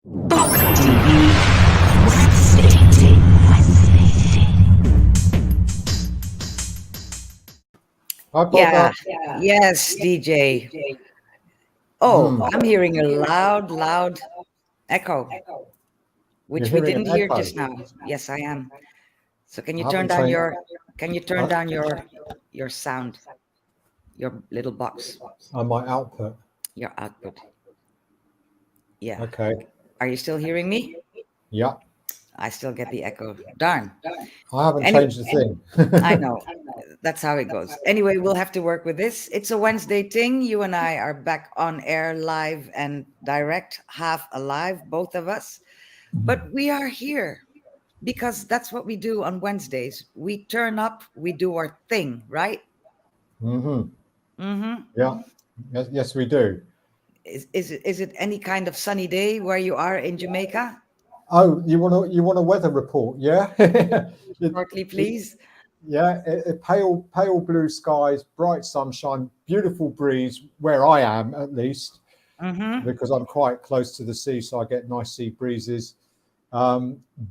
PocaTV. Wenzzzday. Hi, Yeah, Poca. yes, DJ. Oh, I'm hearing a loud echo, You're which we hearing an didn't hear echo. just now. Yes, I am. So I haven't changed. can you turn Uh, down your sound, your little box, my output. your output? Yeah. Okay. Are you still hearing me? Yeah. I still get the echo. Darn. I haven't Anyway, changed a thing. I know. That's how it goes. Anyway, we'll have to work with this. It's a Wenzzzday Ting. You and I are back on air live and direct, half alive, both of us. But we are here because that's what we do on Wednesdays. We turn up, we do our thing, right? Mm-hmm. Mm-hmm. Yeah. Yes, we do. Is it any kind of sunny day where you are in Jamaica? Oh, you want a weather report? Yeah. Shortly, It- please. yeah. Pale blue skies, bright sunshine, beautiful breeze where I am at least, Mm-hmm. because I'm quite close to the sea, so I get nice sea breezes.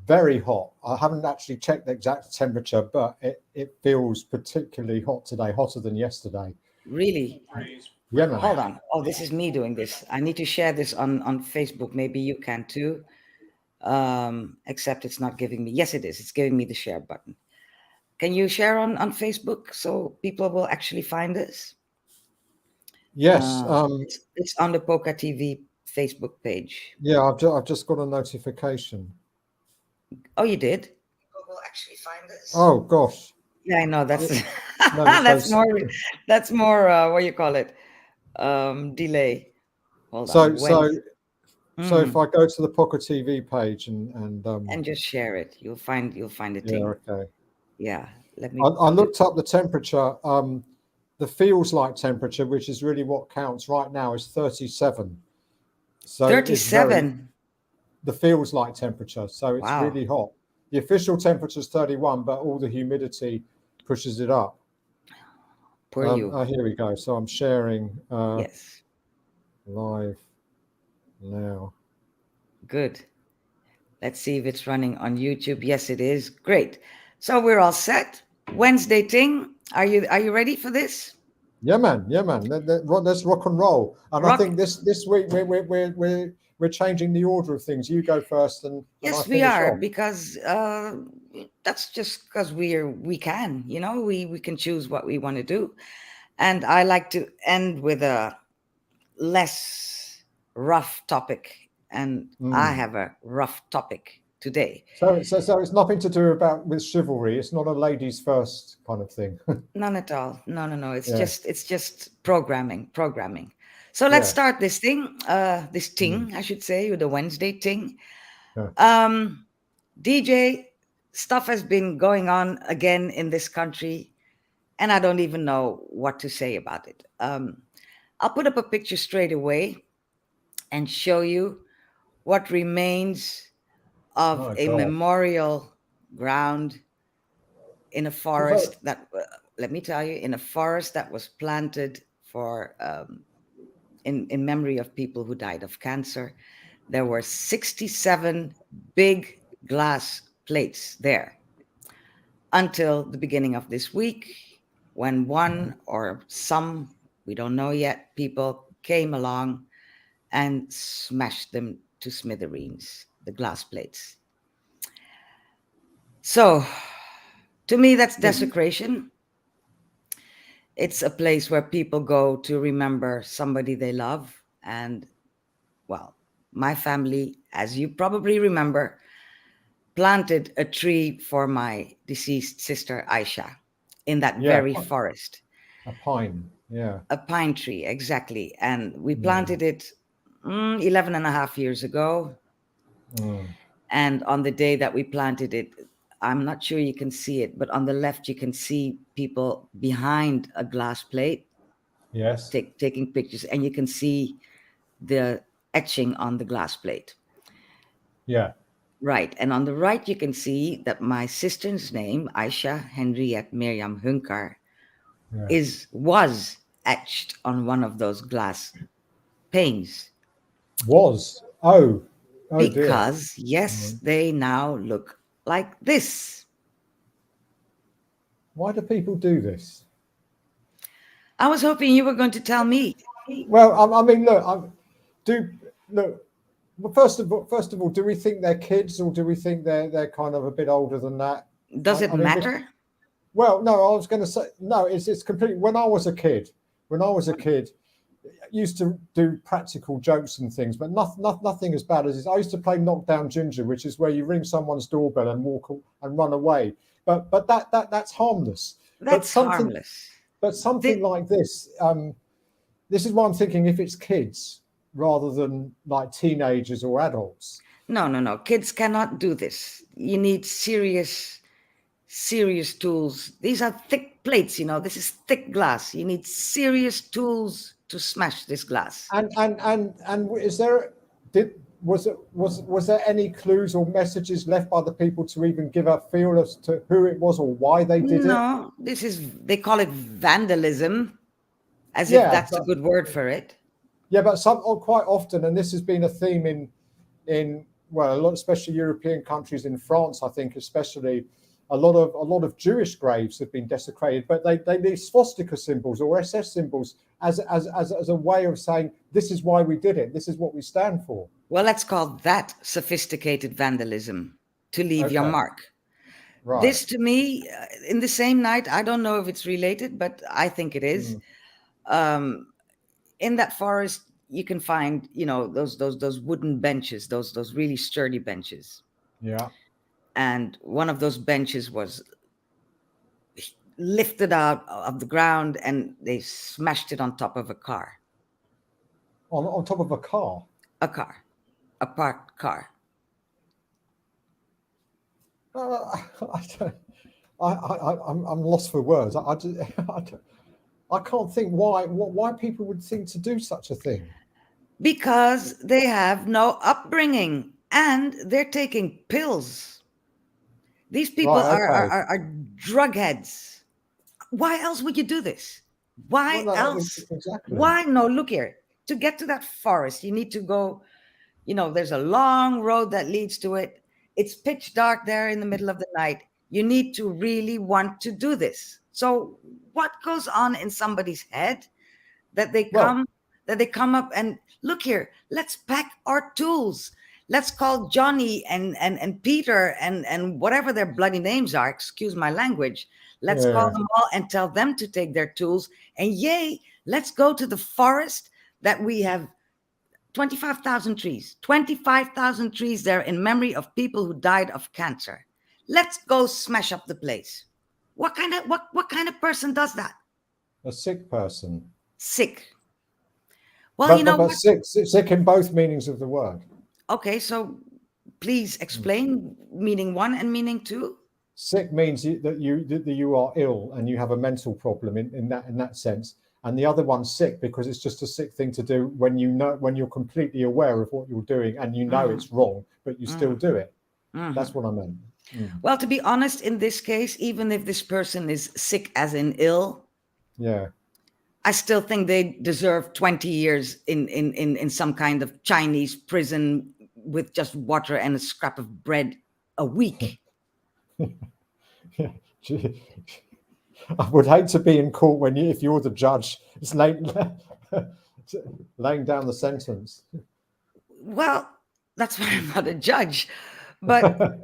Very hot. I haven't actually checked the exact temperature, but it feels particularly hot today, hotter than yesterday. Really? Yeah, man. Hold on. Oh, this is me doing this. I need to share this on Facebook. Maybe you can too. Except it's not giving me. Yes, it is. It's giving me the share button. Can you share on Facebook so people will actually find this? Yes. It's on the PocaTV Facebook page. Yeah, I've just got a notification. Oh, you did? People will actually find this. Oh gosh. Yeah, I know. That's No, that's more. That's more. What do you call it? Delay. Hold so on. so When? so if I go to the Pocket TV page And just share it. You'll find the yeah, thing. okay. Yeah. Let me. I looked up the temperature. The feels like temperature, which is really what counts right now, is 37. So it's very 37. the feels like temperature. So it's Wow. really hot. The official temperature is 31, but all the humidity pushes it up. Poor you. Here we go. So I'm sharing Yes. live now. Good. Let's see if it's running on YouTube. Yes, it is. Great. So we're all set. Wenzzzday Ting. Are you ready for this? Yeah, man. Yeah, man. Let's rock and roll. And I Rock. think this week we're changing the order of things. You go first, and I Yes, we finish are, off. because that's just because we can, we can choose what we want to do. And I like to end with a less rough topic. And I have a rough topic today. So it's nothing to do with chivalry. It's not a ladies first kind of thing. None at all. No. It's Yeah. just programming. So let's Yeah. start this thing. This ting, I should say, with the Wenzzzday Ting. Yeah. DJ, stuff has been going on again in this country, and I don't even know what to say about it. I'll put up a picture straight away and show you what remains of a God. memorial ground in a forest that, let me tell you, in a forest that was planted for in memory of people who died of cancer. There were 67 big glass plates there until the beginning of this week, when one or some, we don't know yet, people came along and smashed them to smithereens, the glass plates. So to me, that's desecration. It's a place where people go to remember somebody they love. And, well, my family, as you probably remember, planted a tree for my deceased sister, Aisha, in that very forest. A pine. Yeah. A pine tree, exactly. And we planted it 11 and a half years ago. And on the day that we planted it, I'm not sure you can see it, but on the left, you can see people behind a glass plate. Yes. Taking pictures, and you can see the etching on the glass plate. Yeah. Right. And on the right, you can see that my sister's name, Aisha Henriette Miriam Hunkar, was etched on one of those glass panes. Was. Oh. Oh dear. because yes, they now look like this. Why do people do this? I was hoping you were going to tell me. Well, I mean, look, look. Well, first of all, do we think they're kids, or do we think they're kind of a bit older than that? Does it I mean, matter? well, no, I was going to say no. It's completely. When I was a kid, I used to do practical jokes and things, but nothing as bad as this. I used to play Knockdown Ginger, which is where you ring someone's doorbell and and run away. But that's harmless. That's harmless. But something like this. This is why I'm thinking if it's kids rather than like teenagers or adults. No. Kids cannot do this. You need serious tools. These are thick plates, this is thick glass. You need serious tools to smash this glass. And is there was there any clues or messages left by the people to even give a feel as to who it was or why they did it? No, they call it vandalism, as if that's a good word for it. Yeah, but quite often, and this has been a theme in well, a lot, especially European countries, in France, I think, especially, a lot of Jewish graves have been desecrated, but they leave swastika symbols or SS symbols as a way of saying this is why we did it, this is what we stand for. Well, let's call that sophisticated vandalism, to leave your mark. Right. This, to me, in the same night, I don't know if it's related, but I think it is. In that forest, you can find, those wooden benches, those really sturdy benches. Yeah. And one of those benches was lifted out of the ground, and they smashed it on top of a car. On top of a car? A car. A parked car. I'm lost for words. I can't think why people would think to do such a thing. Because they have no upbringing and they're taking pills. These people are drug heads. Why else would you do this? Why else? Exactly. Why? No, look here. To get to that forest, you need to go, there's a long road that leads to it. It's pitch dark there in the middle of the night. You need to really want to do this. So what goes on in somebody's head that they come up and look here, let's pack our tools. Let's call Johnny and Peter and whatever their bloody names are, excuse my language. Let's call them all and tell them to take their tools. And yay, let's go to the forest that we have 25,000 trees. 25,000 trees there in memory of people who died of cancer. Let's go smash up the place. What kind of person does that? A sick person. Sick. Well, but sick in both meanings of the word. Okay, so please explain meaning one and meaning two. Sick means that you are ill and you have a mental problem in that sense, and the other one's sick because it's just a sick thing to do when you're completely aware of what you're doing and it's wrong, but you still do it. That's what I meant. Well, to be honest, in this case, even if this person is sick as in ill, I still think they deserve 20 years in some kind of Chinese prison with just water and a scrap of bread a week. I would hate to be in court if you're the judge, it's laying down the sentence. Well, that's why I'm not a judge, but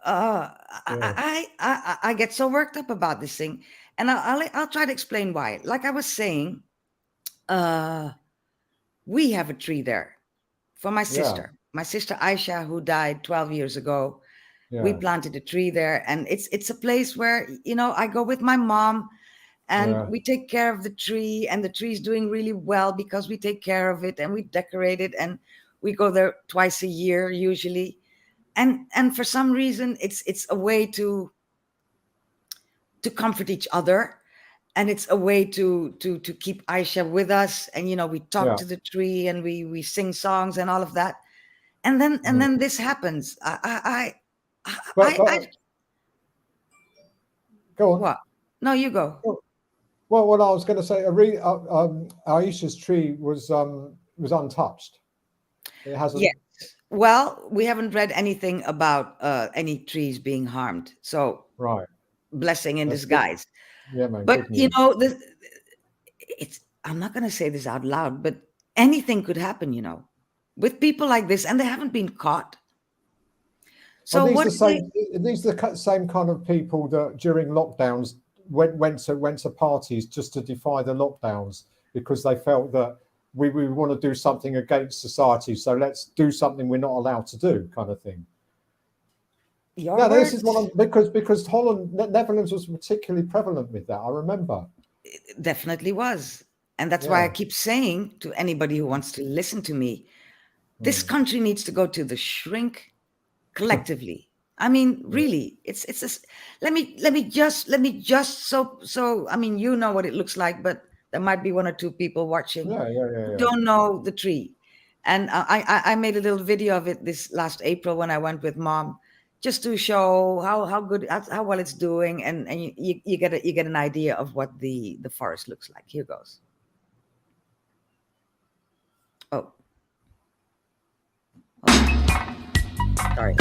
I get so worked up about this thing, and I'll try to explain why. Like I was saying, we have a tree there for my sister. My sister Aisha, who died 12 years ago. We planted a tree there, and it's a place where I go with my mom, and we take care of the tree, and the tree's doing really well because we take care of it and we decorate it, and we go there twice a year usually, and for some reason it's a way to comfort each other, and it's a way to keep Aisha with us, and we talk to the tree and we sing songs and all of that, and then this happens. Go on. What? No, you go. Well, what I was going to say, Aisha's tree was untouched. It hasn't. Yes. Well, we haven't read anything about any trees being harmed. So Right. blessing in That's good. disguise. Yeah, man. But Good news. it's I'm not going to say this out loud, but anything could happen, with people like this, and they haven't been caught. Are So these what the if they, same? These the same kind of people that during lockdowns went to parties just to defy the lockdowns because they felt that we want to do something against society, so let's do something we're not allowed to do, kind of thing. your Yeah, this words? is because Holland, Netherlands was particularly prevalent with that. I remember. It definitely was. And that's why I Yeah. keep saying to anybody who wants to listen to me, this country needs to go to the shrink collectively. I mean, really, it's just, let me just so I mean, you know what it looks like, but there might be one or two people watching who Yeah. don't know the tree. And I made a little video of it this last April when I went with Mom, just to show how good, how well it's doing, and you get an idea of what the forest looks like. Here goes. Oh, sorry.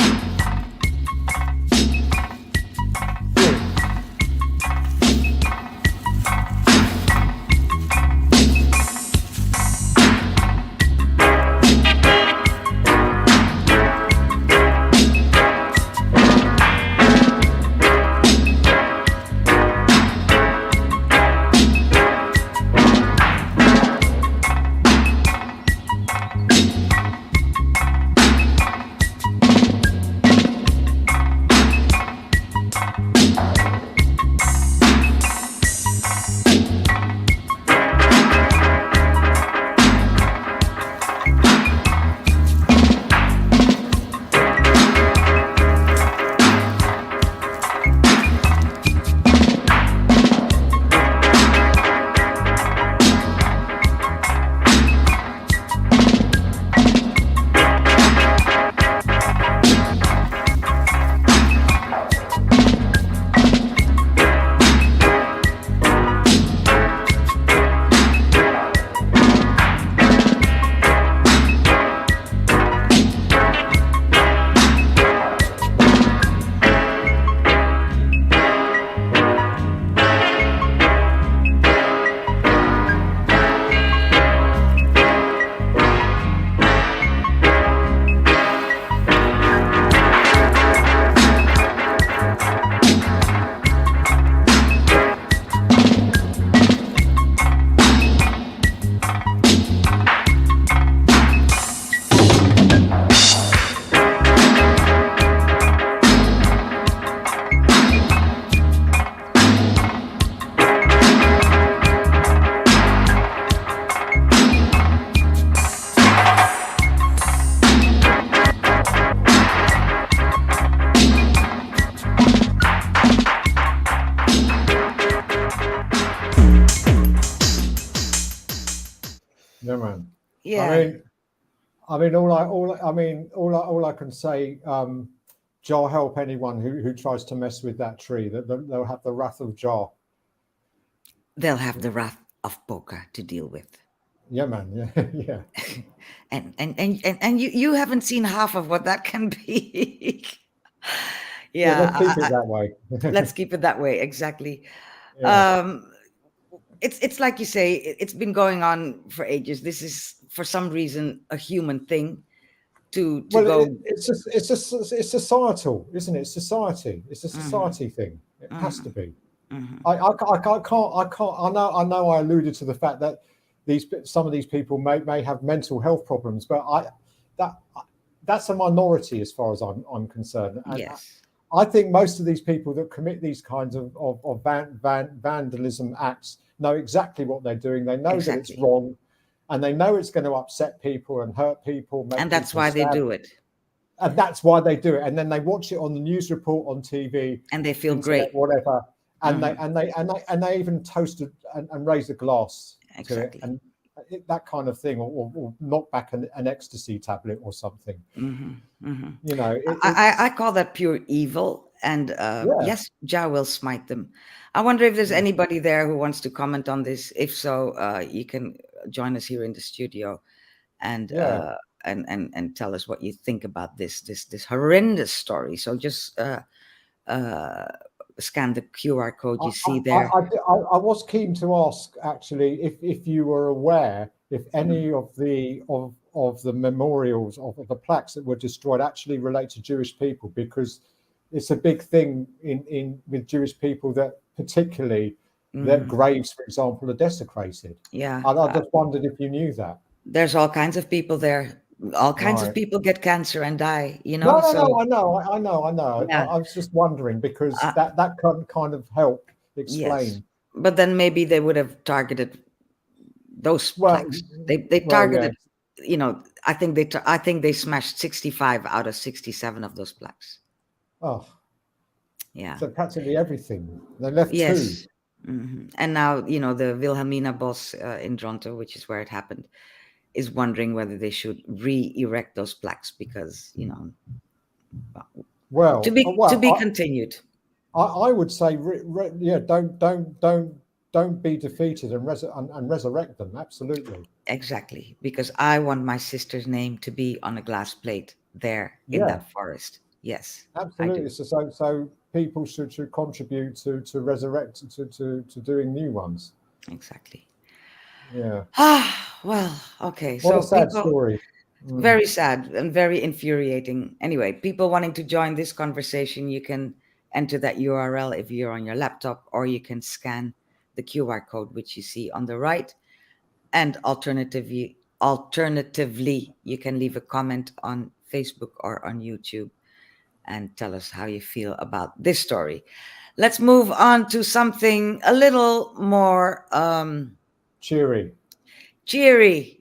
Yeah, man. Yeah. All I can say, Jar help anyone who tries to mess with that tree. That they'll have the wrath of Jar. They'll have the wrath of Poca to deal with. Yeah, man. Yeah, yeah. And you haven't seen half of what that can be. Yeah, let's Yeah, keep it that way. let's keep it that way. Exactly. Yeah. It's like you say, it's been going on for ages. This is for some reason a human thing to Well, go. it's societal, isn't it? Society. It's a society thing. It has to be. I can't. I know. I alluded to the fact that some of these people may have mental health problems, but that's a minority as far as I'm concerned. And Yes. I think most of these people that commit these kinds of vandalism acts know exactly what they're doing. They know that it's wrong, and they know it's going to upset people and hurt people. And that's why they do it. And that's why they do it. And then they watch it on the news report on TV, and they feel internet, great. whatever. And they even toast and raise a glass to it, and that kind of thing, or knock back an ecstasy tablet or something. You know, I call that pure evil. And yes, Jah will smite them. I wonder if there's anybody there who wants to comment on this. If so, you can join us here in the studio and and tell us what you think about this horrendous story. So just scan the QR code you see there. I was keen to ask actually if you were aware if any of the memorials of the plaques that were destroyed actually relate to Jewish people, because it's a big thing in with Jewish people that particularly their graves, for example, are desecrated. Yeah, I just wondered if you knew that. there's all kinds of people there. All kinds of Right. people get cancer and die. You know. No, I know. Yeah. I was just wondering because that can kind of help explain. Yes, but then maybe they would have targeted those plaques. They targeted. Yeah. You know, I think they smashed 65 out of 67 of those plaques. Oh, yeah. So practically everything. They left Yes. 2. And now, you know, the Wilhelmina boss in Toronto, which is where it happened, is wondering whether they should re-erect those plaques because, you know, to be continued. I would say, yeah, don't be defeated and resurrect them. Absolutely. Exactly, because I want my sister's name to be on a glass plate there in that forest. Yes, absolutely. So people should contribute to resurrect to doing new ones. Exactly. Yeah. Well, okay. What So a sad story. Very sad and very infuriating. Anyway, people wanting to join this conversation, you can enter that URL if you're on your laptop, or you can scan the QR code which you see on the right. And alternatively, you can leave a comment on Facebook or on YouTube and tell us how you feel about this story. Let's move on to something a little more cheery.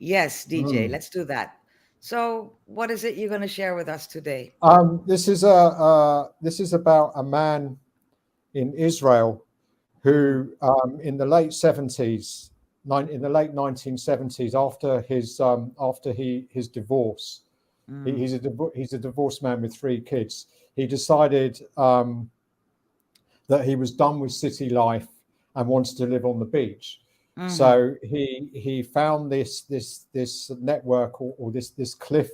Yes, DJ, let's do that. So what is it you're going to share with us today? This is about a man in Israel who in the late 70s, in the late 1970s, after his divorce, he's a divorced man with 3 kids. He decided that he was done with city life and wanted to live on the beach. So he found this network or this cliff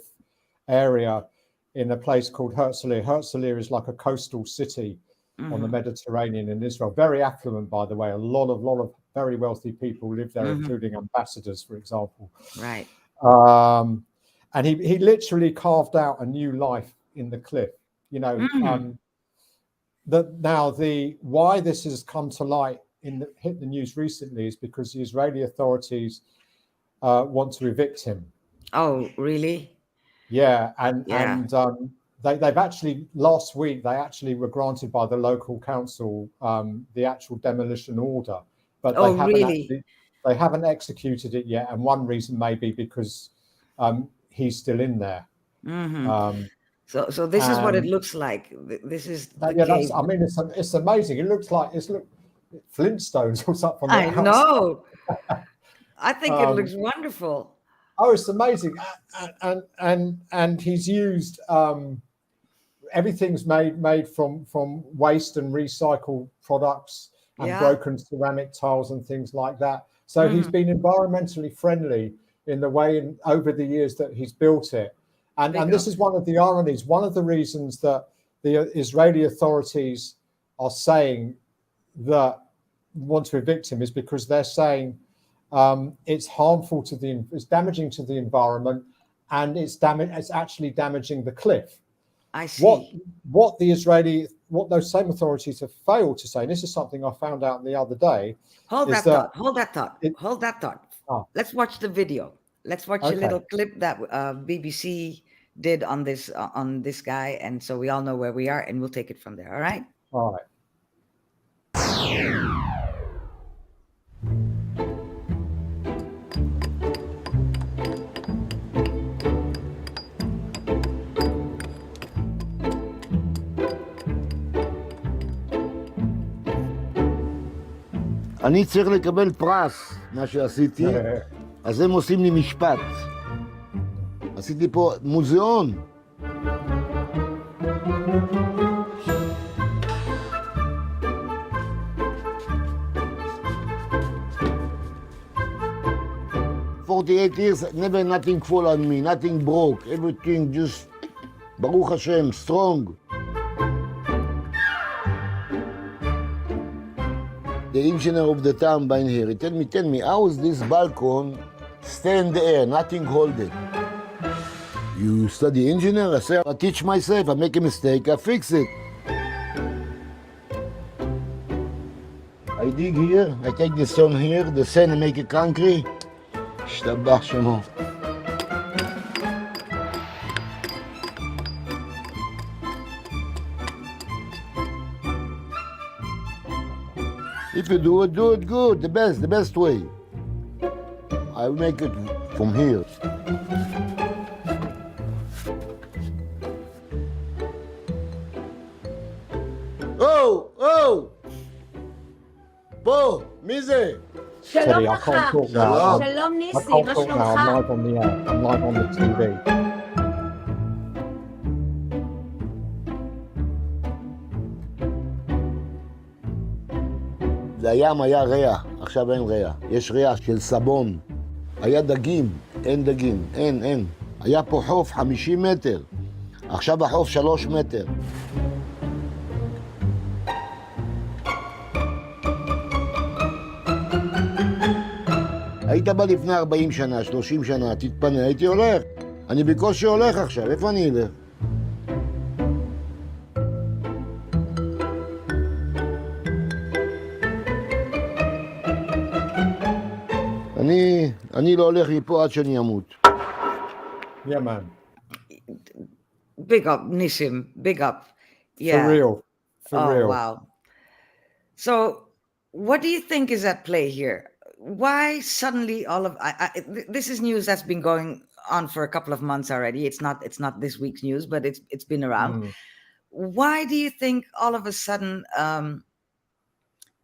area in a place called Herzliya. Herzliya is like a coastal city on the Mediterranean in Israel. Very affluent, by the way. A lot of very wealthy people live there, including ambassadors, for example. Right. And he literally carved out a new life in the cliff. You know, why this has come to light hit the news recently is because the Israeli authorities want to evict him. Oh, really? Yeah, and they've actually last week they actually were granted by the local council the actual demolition order, but they haven't executed it yet. And one reason may be because he's still in there. So this is what it looks like. This is the cave. I mean, it's amazing. It looks like Flintstones or something. I know. I think it looks wonderful. Oh, it's amazing, and he's used everything's made from waste and recycled products and broken ceramic tiles and things like that. So he's been environmentally friendly in the way over the years that he's built it. And this is one of the ironies. One of the reasons that the Israeli authorities are saying that want to evict him is because they're saying it's harmful it's damaging to the environment, and it's actually damaging the cliff. I see. What those same authorities have failed to say, and this is something I found out the other day. Hold that thought. Let's watch the video. Let's watch a little clip that BBC did on this guy, and so we all know where we are, and we'll take it from there. All right. All right. אני צריך לקבל פרס, מה שעשיתי, אז הם עושים לי משפט. עשיתי פה מוזיאון. For 48 years, never nothing fall on me, nothing broke. Everything just, Baruch Hashem, strong. The engineer of the town by here, he tell me, how is this balcony stay in the air, nothing hold it? You study engineer? I say, I teach myself, I make a mistake, I fix it. I dig here, I take the stone here, the sand and make it concrete. Shtabach Shemo. If you do it good, the best way. I will make it from here. Oh! פה, מי זה? שלום Sorry, I לך. can't talk now. שלום I ניסי, can't מה talk now. שלומך? I'm live on the air. I'm live on the TV. לים היה ריח, עכשיו אין ריח. יש ריח של סבון. היה דגים, אין דגים, אין. היה פה חוף 50 מטר. עכשיו החוף 3 מטר. היית בא לפני 40 שנה, 30 שנה, תתפנה, הייתי הולך. אני בקושי הולך עכשיו, איפה אני אלך? אני לא הולך מפה עד שאני אמות. Yeah, man. Big up, Nissim. Big up. Yeah. For real. For Oh, real. wow. So, what do you think is at play here? Why suddenly all of this is news that's been going on for a couple of months already. It's not this week's news, but it's been around. Why do you think all of a sudden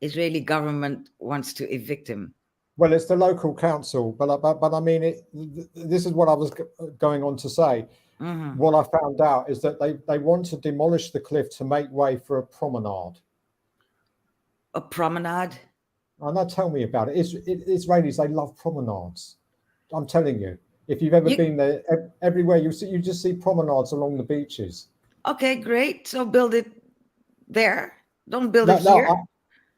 Israeli government wants to evict him? Well, it's the local council, but I mean, this is what I was going on to say. Mm-hmm. What I found out is that they want to demolish the cliff to make way for a promenade. A promenade? Oh, now tell me about it. Israelis, they love promenades. I'm telling you. If you've ever been there, everywhere you just see promenades along the beaches. Okay, great. So build it there. Don't build it here.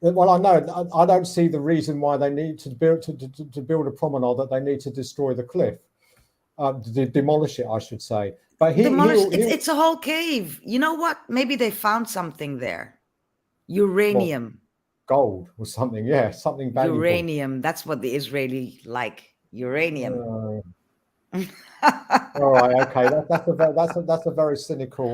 Well, I know. I don't see the reason why they need to build a promenade that they need to destroy the cliff, demolish it, I should say. But it's a whole cave. You know what? Maybe they found something there. Uranium. Well, gold or something. Yeah, something valuable. Uranium. That's what the Israeli like. Uranium. All right. Okay. That's a very cynical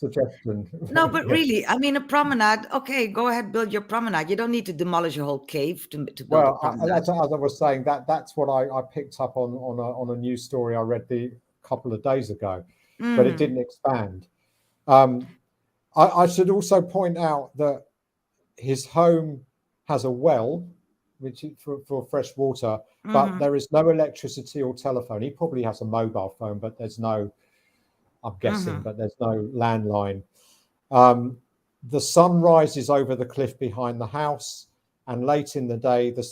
suggestion. No, but really, I mean, a promenade. Okay, go ahead, build your promenade. You don't need to demolish a whole cave to build a promenade. As I was saying, that's what I picked up on a news story I read a couple of days ago, but it didn't expand. I should also point out that his home has a well, which is for fresh water, but there is no electricity or telephone. He probably has a mobile phone, but there's no, I'm guessing, but there's no landline. The sun rises over the cliff behind the house, and late in the day, the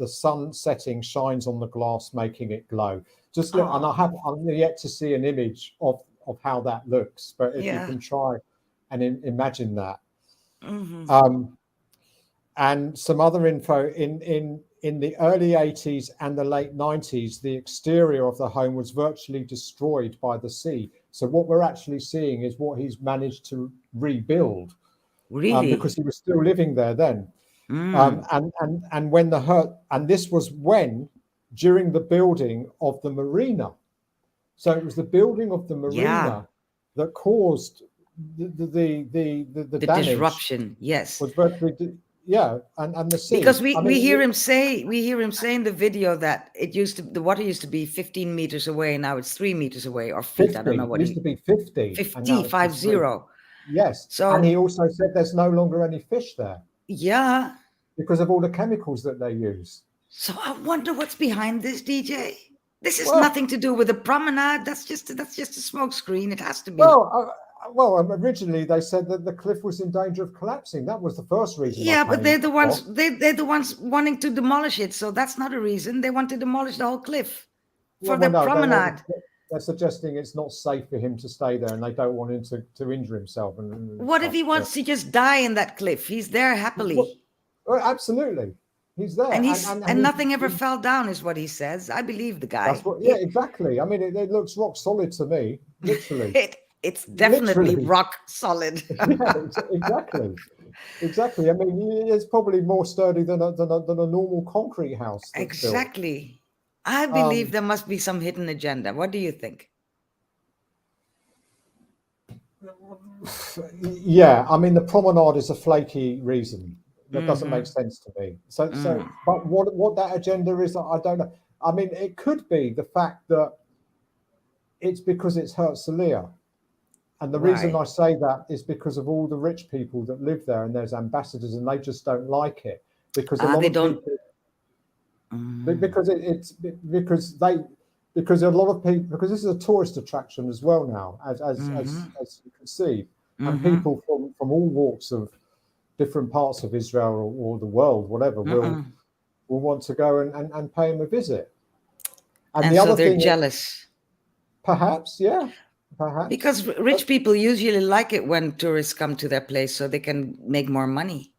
sun setting shines on the glass, making it glow. And I'm yet to see an image of how that looks, but if you can try and imagine that. And some other info in the early 80s and the late 90s, the exterior of the home was virtually destroyed by the sea. So what we're actually seeing is what he's managed to rebuild, because he was still living there then. And when this was during the building of the marina. So it was the building of the marina that caused the damage. Disruption. Yes. Was virtually. And the sea. Because we hear him say in the video that the water used to be 15 meters away, now it's 3 meters away, or feet. 50. I don't know what it used to be 50. 50. Yes. So, and he also said there's no longer any fish there. Yeah. Because of all the chemicals that they use. So I wonder what's behind this, DJ. This has nothing to do with the promenade. That's just a smoke screen. It has to be. Well, Well, originally they said that the cliff was in danger of collapsing. That was the first reason. Yeah, but they're the ones. across. They're the ones wanting to demolish it. So that's not a reason. They want to demolish the whole cliff Yeah, for their well, no, promenade. they're suggesting it's not safe for him to stay there, and they don't want him to injure himself. And What if he such, wants to just die in that cliff? He's there happily, Well, absolutely, he's there, and nothing ever fell down, is what he says. I believe the guy. That's what. Yeah, exactly. I mean, it looks rock solid to me, literally. It's definitely Literally. rock solid. Yeah, exactly. Exactly. I mean, it's probably more sturdy than a normal concrete house. that's built. Exactly. I believe there must be some hidden agenda. What do you think? Yeah, I mean, the promenade is a flaky reason. That doesn't make sense to me. So, but what that agenda is, I don't know. I mean, it could be the fact that it's because it's Herzliya. And the reason I say that is because of all the rich people that live there, and there's ambassadors, and they just don't like it because a lot of people, because because a lot of people, because this is a tourist attraction as well now, as you can see, and people from all walks of different parts of Israel or the world, whatever, will want to go and pay him a visit. And the other they're thing jealous. Perhaps, yeah. Perhaps. Because rich people usually like it when tourists come to their place so they can make more money.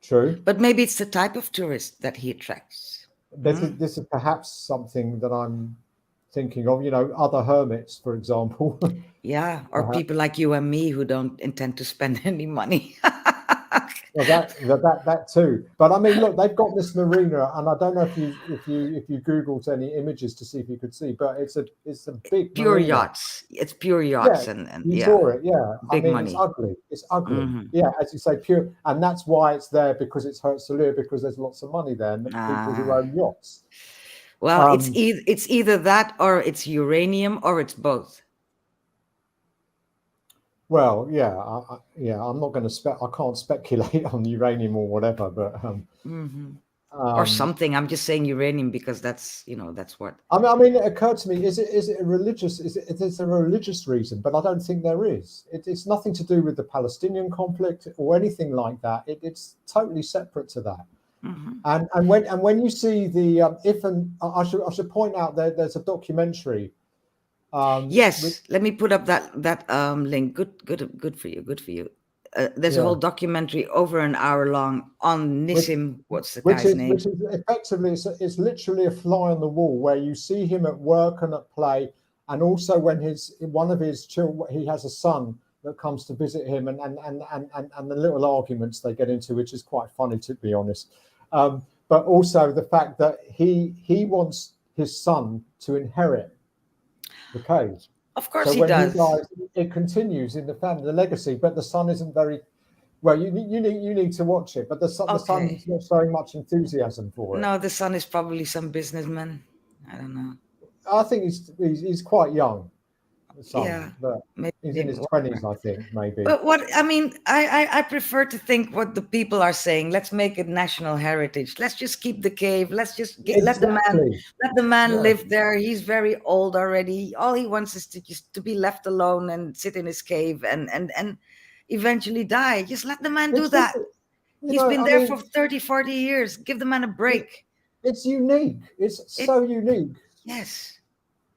True. But maybe it's the type of tourist that he attracts. This is perhaps something that I'm thinking of, other hermits, for example. Yeah, or people like you and me who don't intend to spend any money. Well, that too. But I mean, look, they've got this marina, and I don't know if you Googled any images to see if you could see, but it's a big pure marina. Yachts. It's pure yachts, yeah, and you saw it, yeah. Big money. It's ugly. It's ugly. Yeah, as you say, pure, and that's why it's there, because it's Herzliya, because there's lots of money there, and people who own yachts. Well, it's either that or it's uranium or it's both. Well, yeah, I'm not going to I can't speculate on uranium or whatever, but or something. I'm just saying uranium because that's that's what. I mean, it occurred to me: is it a religious? Is it a religious reason? But I don't think there is. It's nothing to do with the Palestinian conflict or anything like that. It's totally separate to that. And when you see the I should point out that there's a documentary. Yes, let me put up that link. Good for you. There's a whole documentary over an hour long on Nissim. What's the guy's name? Which is effectively, it's literally a fly on the wall, where you see him at work and at play, and also when one of his children, he has a son that comes to visit him, and the little arguments they get into, which is quite funny, to be honest. But also the fact that he wants his son to inherit the cave. Of course, so he when does. He dies, it continues in the family, the legacy, but the son isn't very well. You need to watch it, but the son is not showing much enthusiasm for it. No, the son is probably some businessman. I don't know. I think he's quite young. The son, yeah, but he's in his 20s, I think, maybe. But I prefer to think what the people are saying. Let's make it national heritage. Let's just keep the cave. Let's just let the man live there. He's very old already. All he wants is to be left alone and sit in his cave and eventually die. Just let the man do that. He's been there for 30, 40 years. Give the man a break. It's unique. It's so unique. Yes.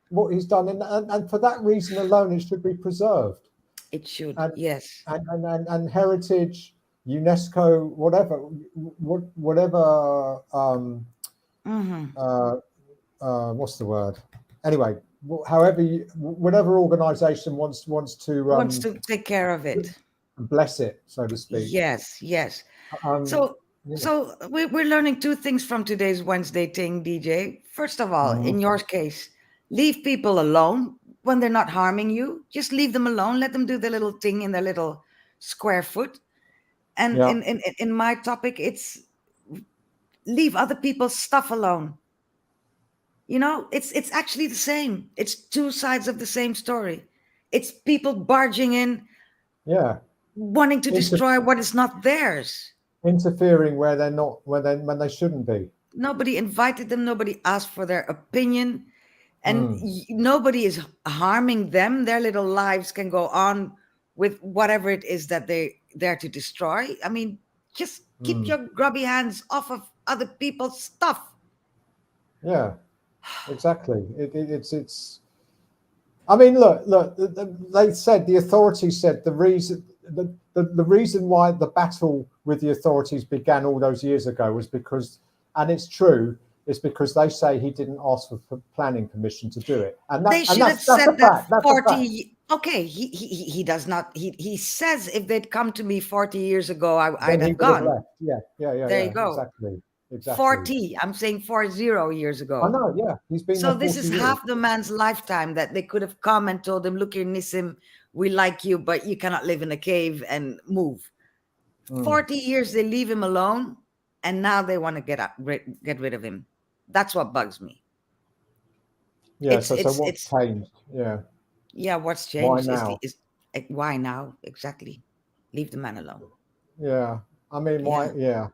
What he's done, and for that reason alone, it should be preserved. It should, yes. And heritage, UNESCO, whatever. What's the word? Anyway, whatever organisation wants to take care of it, bless it, so to speak. Yes. So we're learning two things from today's Wenzzzday Ting, DJ. First of all, in your case, leave people alone when they're not harming you. Just leave them alone. Let them do their little thing in their little square foot. And in my topic, it's leave other people's stuff alone. It's actually the same. It's two sides of the same story. It's people barging in, wanting to destroy what is not theirs. Interfering where they're not, when they shouldn't be. Nobody invited them. Nobody asked for their opinion. and nobody is harming them. Their little lives can go on with whatever it is that they're there to destroy. I mean, just keep your grubby hands off of other people's stuff. Yeah, exactly. It's. I mean, look. They said, the authorities said the reason why the battle with the authorities began all those years ago was because, and it's true, it's because they say he didn't ask for planning permission to do it, and They should have that's said a fact. that That's a fact. 40. Okay, he does not. He says if they'd come to me 40 years ago, I'd Then he have would have gone. left. Yeah. There you go. Exactly. 40. I'm saying 40 years ago. I know. Yeah, he's been. So there this 40 is years. half the man's lifetime that they could have come and told him, look here, Nissim, we like you, but you cannot live in a cave and move. 40 years they leave him alone, and now they want to get rid of him. That's what bugs me. Yeah. So what's changed? Yeah. Yeah, what's changed? Why now? Why now? Exactly. Leave the man alone. Yeah. I mean, why? Yeah.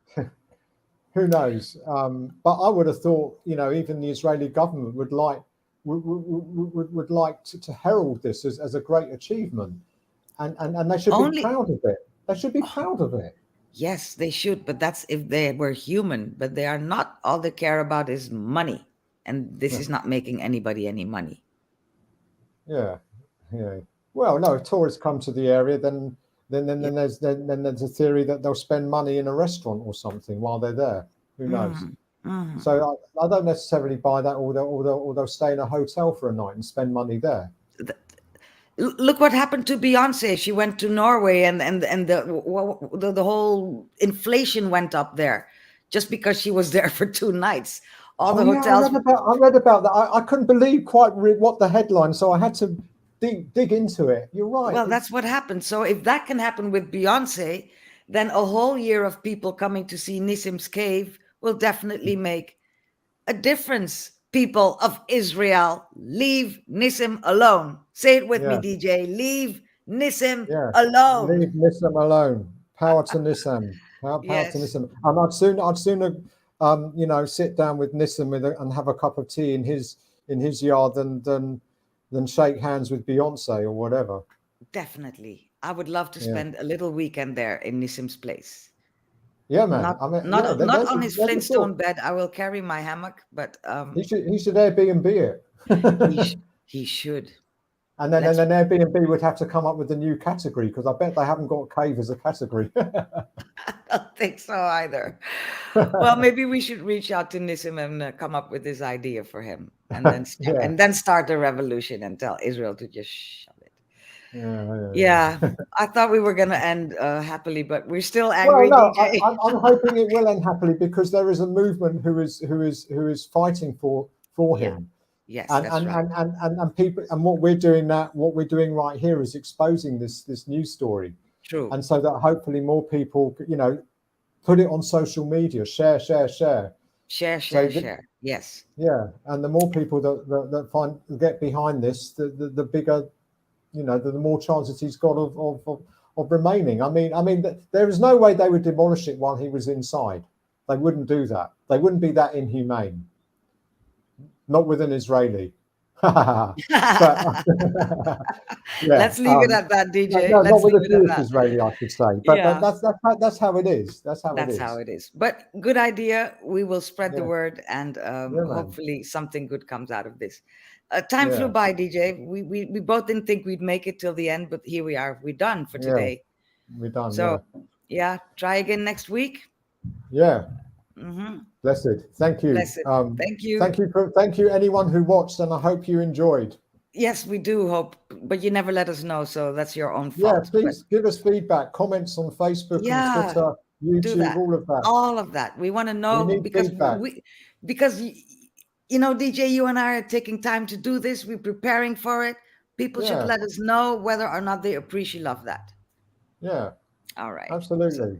Who knows? But I would have thought, even the Israeli government would like to herald this as a great achievement, and they should be proud of it. They should be proud of it. Yes, they should, but that's if they were human. But they are not. All they care about is money, and this is not making anybody any money. Yeah. Well, no. If tourists come to the area, then there's a theory that they'll spend money in a restaurant or something while they're there. Who knows? So I don't necessarily buy that, or they'll stay in a hotel for a night and spend money there. Look what happened to Beyonce. She went to Norway, and the whole inflation went up there just because she was there for 2 nights. All the hotels. I read about that. I couldn't believe quite what the headline, so I had to dig into it. You're right. Well, that's what happened. So if that can happen with Beyonce, then a whole year of people coming to see Nissim's cave will definitely make a difference. People of Israel, leave Nissim alone. Say it with me, DJ. Leave Nissim alone. Leave Nissim alone. Power to Nissim. Power to Nissim. And I'd sooner sit down with Nissim and have a cup of tea in his yard than shake hands with Beyonce or whatever. Definitely. I would love to spend a little weekend there in Nissim's place. Yeah, man. Not on his Flintstone bed. I will carry my hammock, but he should Airbnb it. he should. And then Airbnb would have to come up with a new category, because I bet they haven't got cave as a category. I don't think so either. Well, maybe we should reach out to Nissim and come up with this idea for him, and then start a revolution and tell Israel to just shove it. Yeah. I thought we were going to end happily, but we're still angry. Well, no, DJ. I'm hoping it will end happily, because there is a movement who is fighting for him. Yes, and people, and what we're doing right here is exposing this news story. True. And so that hopefully more people, put it on social media, share. Share. Yes. Yeah, and the more people that get behind this, the bigger, the more chances he's got of remaining. I mean, there is no way they would demolish it while he was inside. They wouldn't do that. They wouldn't be that inhumane. Not with an Israeli. Let's leave it at that, DJ. Not with a Jewish Israeli, I should say. But that's how it is. That's how it is. But good idea. We will spread the word, and hopefully something good comes out of this. Time flew by, DJ. We both didn't think we'd make it till the end, but here we are. We're done for today. We're done. So, try again next week. Yeah. Blessed. Thank you. Blessed. Thank you. Thank you, anyone who watched, and I hope you enjoyed. Yes, we do hope, but you never let us know, so that's your own fault. Yeah, please give us feedback, comments on Facebook and Twitter, YouTube, all of that. All of that. We want to know, because DJ, you and I are taking time to do this. We're preparing for it. People should let us know whether or not they appreciate that. Yeah. All right. Absolutely.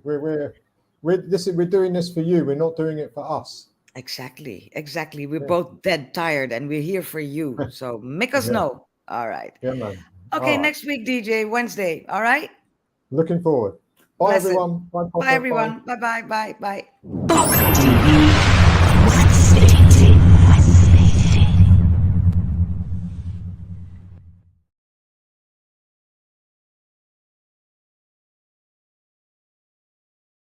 We're doing this for you. We're not doing it for us. Exactly. We're both dead tired, and we're here for you. So make us know. All right. Yeah, man. Okay, next week, DJ, Wenzzzday. All right. Looking forward. Bye, everyone. Bye, everyone. Bye. PocaTV.